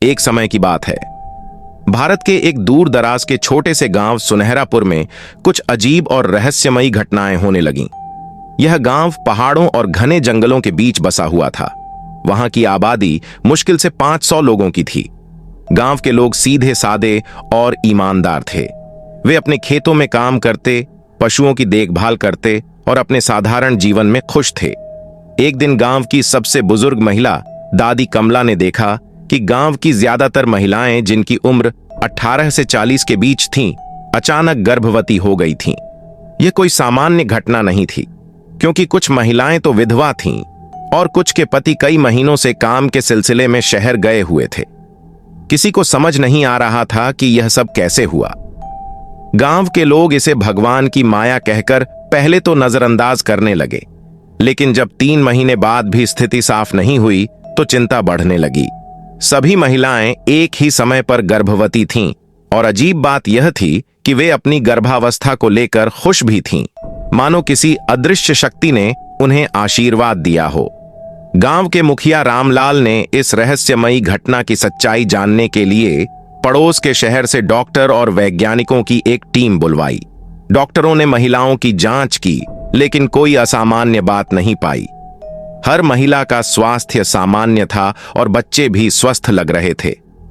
एक समय की बात है। भारत के एक दूर दराज के छोटे से गांव सुनहरापुर में कुछ अजीब और रहस्यमयी घटनाएं होने लगीं। यह गांव पहाड़ों और घने जंगलों के बीच बसा हुआ था। वहां की आबादी मुश्किल से 500 लोगों की थी। गांव के लोग सीधे सादे और ईमानदार थे। वे अपने खेतों में काम करते, पशुओं की देखभाल करते और अपने साधारण जीवन में खुश थे। एक दिन गांव की सबसे बुजुर्ग महिला दादी कमला ने देखा कि गांव की ज्यादातर महिलाएं, जिनकी उम्र 18 से 40 के बीच थीं, अचानक गर्भवती हो गई थीं। यह कोई सामान्य घटना नहीं थी, क्योंकि कुछ महिलाएं तो विधवा थीं और कुछ के पति कई महीनों से काम के सिलसिले में शहर गए हुए थे। किसी को समझ नहीं आ रहा था कि यह सब कैसे हुआ। गांव के लोग इसे भगवान की माया कहकर पहले तो नजरअंदाज करने लगे, लेकिन जब 3 महीने बाद भी स्थिति साफ नहीं हुई तो चिंता बढ़ने लगी। सभी महिलाएं एक ही समय पर गर्भवती थीं और अजीब बात यह थी कि वे अपनी गर्भावस्था को लेकर खुश भी थीं, मानो किसी अदृश्य शक्ति ने उन्हें आशीर्वाद दिया हो। गांव के मुखिया रामलाल ने इस रहस्यमयी घटना की सच्चाई जानने के लिए पड़ोस के शहर से डॉक्टर और वैज्ञानिकों की एक टीम बुलवाई। डॉक्टरों ने महिलाओं की जांच की, लेकिन कोई असामान्य बात नहीं पाई। हर महिला का स्वास्थ्य सामान्य था और बच्चे भी स्वस्थ लग रहे थे।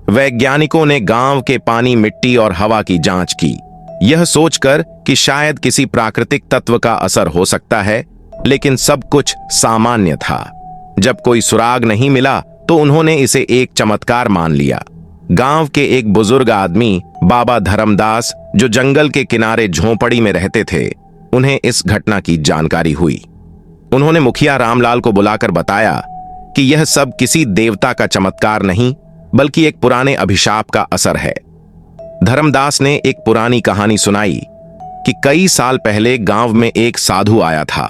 वैज्ञानिकों ने गांव के पानी, मिट्टी और हवा की जांच की, यह सोचकर कि शायद किसी प्राकृतिक तत्व का असर हो सकता है, लेकिन सब कुछ सामान्य था। जब कोई सुराग नहीं मिला तो उन्होंने इसे एक चमत्कार मान लिया। गांव के एक बुजुर्ग आदमी बाबा धर्मदास, जो जंगल के किनारे झोंपड़ी में रहते थे, उन्हें इस घटना की जानकारी हुई। उन्होंने मुखिया रामलाल को बुलाकर बताया कि यह सब किसी देवता का चमत्कार नहीं, बल्कि एक पुराने अभिशाप का असर है। धर्मदास ने एक पुरानी कहानी सुनाई कि कई साल पहले गांव में एक साधु आया था,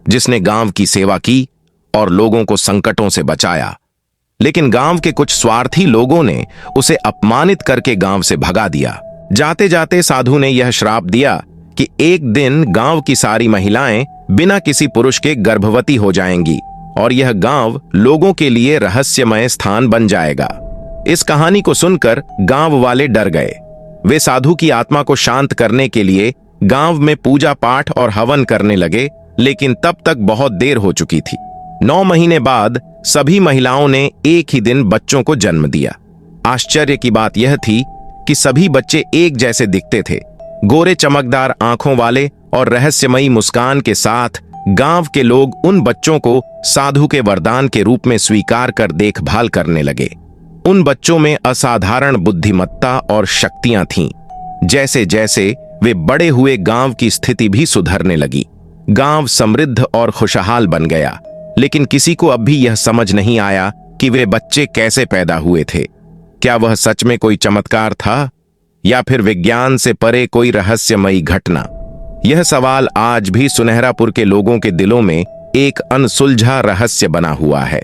जिसने गांव की सेवा की और लोगों को संकटों से बचाया। लेकिन गांव के कुछ स्वार्थी लोगों ने उसे अपमानित करके गांव से भगा दिया। जाते जाते साधु ने यह श्राप दिया कि एक दिन गांव की सारी महिलाएं बिना किसी पुरुष के गर्भवती हो जाएंगी और यह गांव लोगों के लिए रहस्यमय स्थान बन जाएगा। इस कहानी को सुनकर गांव वाले डर गए। वे साधु की आत्मा को शांत करने के लिए गांव में पूजा पाठ और हवन करने लगे, लेकिन तब तक बहुत देर हो चुकी थी। 9 महीने बाद सभी महिलाओं ने एक ही दिन बच्चों को जन्म दिया। आश्चर्य की बात यह थी कि सभी बच्चे एक जैसे दिखते थे, गोरे चमकदार आंखों वाले और रहस्यमयी मुस्कान के साथ। गांव के लोग उन बच्चों को साधु के वरदान के रूप में स्वीकार कर देखभाल करने लगे। उन बच्चों में असाधारण बुद्धिमत्ता और शक्तियां थीं। जैसे जैसे वे बड़े हुए, गांव की स्थिति भी सुधरने लगी। गांव समृद्ध और खुशहाल बन गया, लेकिन किसी को अब भी यह समझ नहीं आया कि वे बच्चे कैसे पैदा हुए थे। क्या वह सच में कोई चमत्कार था या फिर विज्ञान से परे कोई रहस्यमयी घटना? यह सवाल आज भी सुनहरापुर के लोगों के दिलों में एक अनसुलझा रहस्य बना हुआ है।